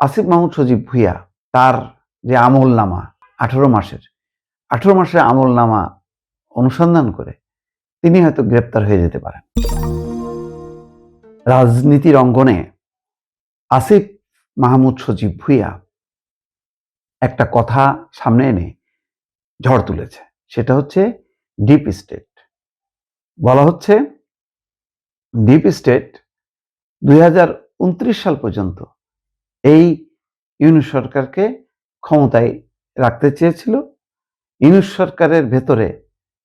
আসিফ মাহমুদ সজীব ভুঁইয়া তার যে আমলনামা 18 মাসের আমলনামা অনুসন্ধান করে তিনি হয়তো গ্রেপ্তার হয়ে যেতে পারেন। রাজনীতির অঙ্গনে আসিফ মাহমুদ সজীব ভুঁইয়া একটা কথা সামনে এনে ঝড় তুলেছে, সেটা হচ্ছে ডিপ স্টেট। বলা হচ্ছে ডিপ স্টেট 2029 সাল পর্যন্ত এই ইউনূস সরকারকে ক্ষমতায় রাখতে চেয়েছিল। ইউনূস সরকারের ভেতরে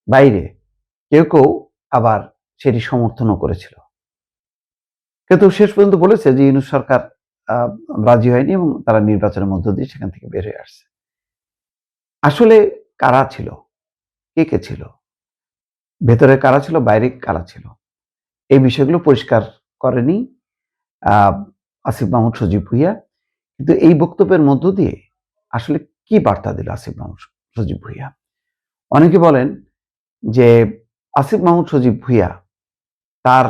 বাইরে কেউ কেউ আবার সেটি সমর্থনও করেছিল, কিন্তু শেষ পর্যন্ত বলেছে যে ইউনূস সরকার রাজি হয়নি এবং তারা নির্বাচনের মধ্য দিয়ে সেখান থেকে বের হয়ে আসছে। আসলে কারা ছিল, কে কে ছিল, ভেতরে কারা ছিল, বাইরে কারা ছিল, এই বিষয়গুলো পরিষ্কার করেনি আসিফ মাহমুদ সজীব ভুঁইয়া। কিন্তু এই বক্তব্যের মধ্য দিয়ে আসলে কি বার্তা দিল আসিফ মাহমুদ সজীব ভুঁইয়া? অনেকে বলেন যে আসিফ মাহমুদ সজীব ভুঁইয়া তার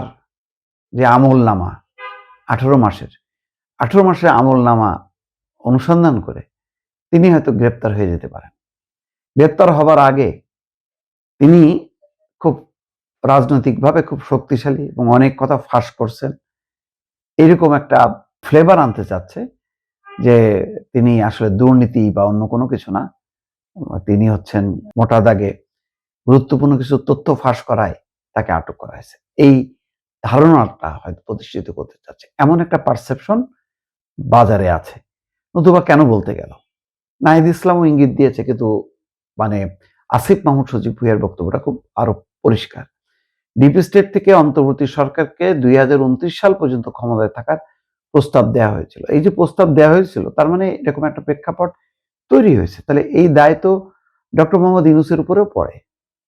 যে আমলনামা 18 মাসের আমলনামা অনুসন্ধান করে তিনি হয়তো গ্রেপ্তার হয়ে যেতে পারেন। গ্রেপ্তার হবার আগে তিনি খুব রাজনৈতিকভাবে খুব শক্তিশালী এবং অনেক কথা ফাঁস করছেন, এরকম একটা ফ্লেভার আনতে চাচ্ছে যে তিনি আসলে দুর্নীতি বা অন্য কোনো কিছু না, তিনি হচ্ছেন মোটা দাগে গুরুত্বপূর্ণ কিছু তথ্য ফাঁস করায় তাকে আটক করা হয়েছে। এই ধারণাটা হয়তো প্রতিষ্ঠিত করতে চাচ্ছে, এমন একটা পারসেপশন বাজারে আছে। নতুবা কেন বলতে গেল? নাহিদ ইসলামও ইঙ্গিত দিয়েছে, কিন্তু মানে আসিফ মাহমুদ সজীব ভুঁইয়ার বক্তব্যটা খুব আরো পরিষ্কার। ডিপ স্টেট থেকে অন্তর্বর্তী সরকারকে 2029 সাল পর্যন্ত ক্ষমতায় থাকার প্রস্তাব দেওয়া হয়েছিল। এই যে প্রস্তাব দেওয়া হয়েছিল, তার মানে এরকম একটা প্রেক্ষাপট তৈরি হয়েছে। তাহলে এই দায় তো ডক্টর মোহাম্মদ ইউনূসের উপরেও পড়ে।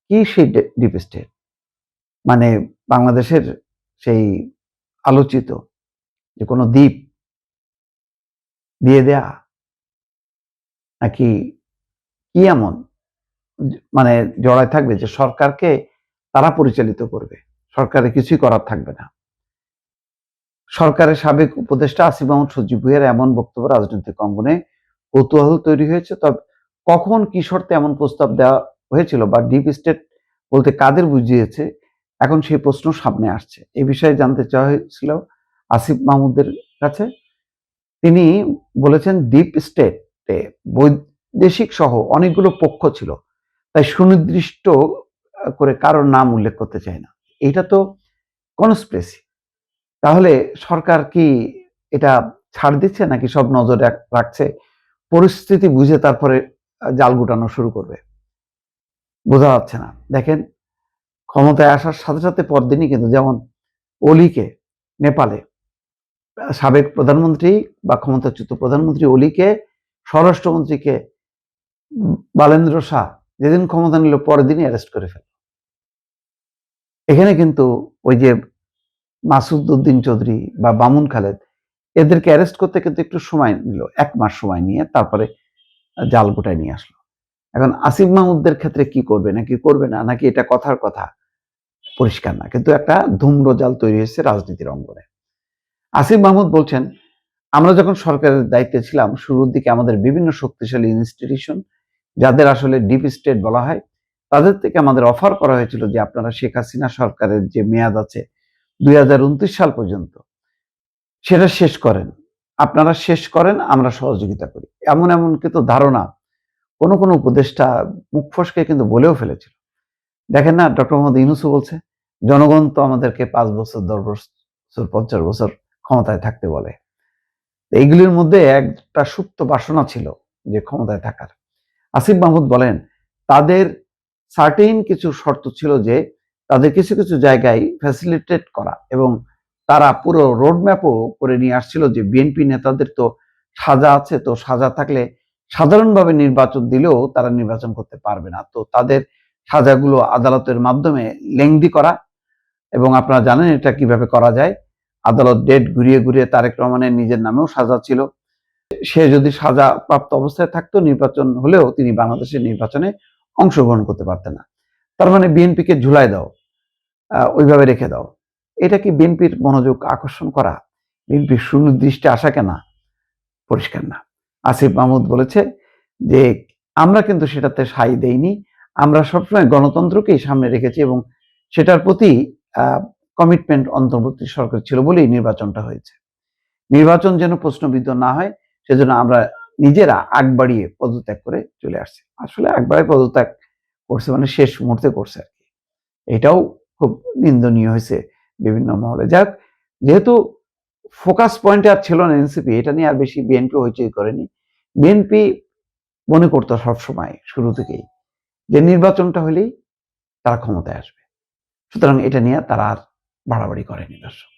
কি সেই ডিপ স্টেট? মানে বাংলাদেশের সেই আলোচিত যে কোনো দ্বীপ দিয়ে দেয়া, নাকি কি এমন মানে জড়ায় থাকবে যে সরকারকে তারা পরিচালিত করবে, সরকারের কিছুই করার থাকবে না? সরকারের সাবেক উপদেষ্টা আসিফ মাহমুদ সজীব ভুঁইয়ার এমন বক্তব্য রাজনৈতিক অঙ্গনে কৌতূহল তৈরি হয়েছে। তবে কখন কি শর্তে এমন প্রস্তাব দেওয়া হয়েছিল বা ডিপ স্টেট বলতে কাদের বুঝিয়েছে, এখন সেই প্রশ্ন সামনে আসছে। এই বিষয়ে জানতে চাওয়া হয়েছিল আসিফ মাহমুদের কাছে। তিনি বলেছেন ডিপ স্টেটে বৈদেশিক সহ অনেকগুলো পক্ষ ছিল, তাই সুনির্দিষ্ট করে কারোর নাম উল্লেখ করতে চায় না। এটা তো কনস্পিরেসি। তাহলে সরকার কি এটা ছাড় দিচ্ছে, নাকি সব নজরে রাখছে, পরিস্থিতি বুঝে তারপরে জাল গুটানো শুরু করবে? বোঝা যাচ্ছে না। দেখেন, ক্ষমতায় আসার সাথে সাথে পরদিনই কিন্তু যেমন অলিকে নেপালে সাবেক প্রধানমন্ত্রী বা ক্ষমতাচ্যুত প্রধানমন্ত্রী অলিকে স্বরাষ্ট্রমন্ত্রীকে বালেন্দ্র শাহ যেদিন ক্ষমতা নিল পরের দিনই অ্যারেস্ট করে ফেল। এখানে কিন্তু ওই যে মাসুদ উদ্দিন চৌধুরী বা বামুন খালেদ, এদেরকে অ্যারেস্ট করতে কিন্তু একটু সময় নিল, 1 মাস সময় নিয়ে তারপরে জাল গোটায় নিয়ে আসলো। এখন আসিফ মাহমুদদের ক্ষেত্রে কি করবে নাকি করবে না, নাকি এটা কথার কথা পরিষ্কার না, কিন্তু একটা ধূম্রজাল তৈরি হয়েছে রাজনীতির অঙ্গনে। আসিফ মাহমুদ বলছেন, আমরা যখন সরকারের দায়িত্বে ছিলাম শুরুর দিকে আমাদের বিভিন্ন শক্তিশালী ইনস্টিটিউশন, যাদের আসলে ডিপ স্টেট বলা হয়, তাদের থেকে আমাদের অফার করা হয়েছিল যে আপনারা শেখ হাসিনা সরকারের যে মেয়াদ আছে 2029 সাল পর্যন্ত, সেটা শেষ করেন, আপনারা শেষ করেন, আমরা সহযোগিতা করি। এমন এমন কিন্তু ধারণা কোন কোন উপদেষ্টা মুখ ফসকে কিন্তু বলেও ফেলেছিল। দেখেন না, ডক্টর মোহাম্মদ ইউনূসও বলছে জনগণ তো আমাদেরকে 5 বছর 10 বছর 50 বছর ক্ষমতায় থাকতে বলে। এইগুলির মধ্যে একটা সুপ্ত বাসনা ছিল যে ক্ষমতায় থাকার। আসিফ মাহমুদ বলেন তাদের সার্টেইন কিছু শর্ত ছিল, যে তাদের কিছু কিছু জায়গায় ফ্যাসিলিটেট করা, এবং তারা পুরো রোডম্যাপও করে নিয়ে আসছিল যে বিএনপি নেতাদের তো সাজা আছে, তো সাজা থাকলে সাধারণভাবে নির্বাচন দিলেও তারা নির্বাচন করতে পারবে না, তো তাদের সাজাগুলো আদালতের মাধ্যমে লেংদি করা। এবং আপনারা জানেন এটা কিভাবে করা যায়, আদালত ডেট ঘুরিয়ে ঘুরিয়ে তারেক রহমানের নিজের নামেও সাজা ছিল, সে যদি সাজা প্রাপ্ত অবস্থায় থাকতো নির্বাচন হলেও তিনি বাংলাদেশের নির্বাচনে অংশগ্রহণ করতে পারতেন না। তার মানে বিএনপিকে ঝুলাই দাও, ওইভাবে রেখে দাও। এটা কি বিএনপির মনোযোগ আকর্ষণ করা? বিএনপির সুনির্দিষ্টে আসা কেনা? পরিষ্কার না। আসিফ মাহমুদ বলেছে যে আমরা কিন্তু সেটাতে সাই দেইনি, আমরা সবসময় গণতন্ত্রকেই সামনে রেখেছি এবং সেটার প্রতি কমিটমেন্ট অন্তর্বর্তী সরকার ছিল বলেই নির্বাচনটা হয়েছে। নির্বাচন যেন প্রশ্নবিদ্ধ না হয় সেজন্য আমরা নিজেরা আগ বাড়িয়ে পদত্যাগ করে চলে আসছি। আসলে আগ বাড়িয়ে পদত্যাগ করছে মানে শেষ মুহূর্তে করছে আর কি। এটাও খুব নিন্দনীয় হয়েছে বিভিন্ন মহলে। যাক, যেহেতু ফোকাস পয়েন্টে আর ছিল না এনসিপি, এটা নিয়ে আর বেশি বিএনপি হইচই করেনি। বিএনপি মনে করতো সবসময় শুরু থেকেই যে নির্বাচনটা হলেই তারা ক্ষমতায় আসবে, সুতরাং এটা নিয়ে তারা আর বাড়াবাড়ি করেনি দর্শক।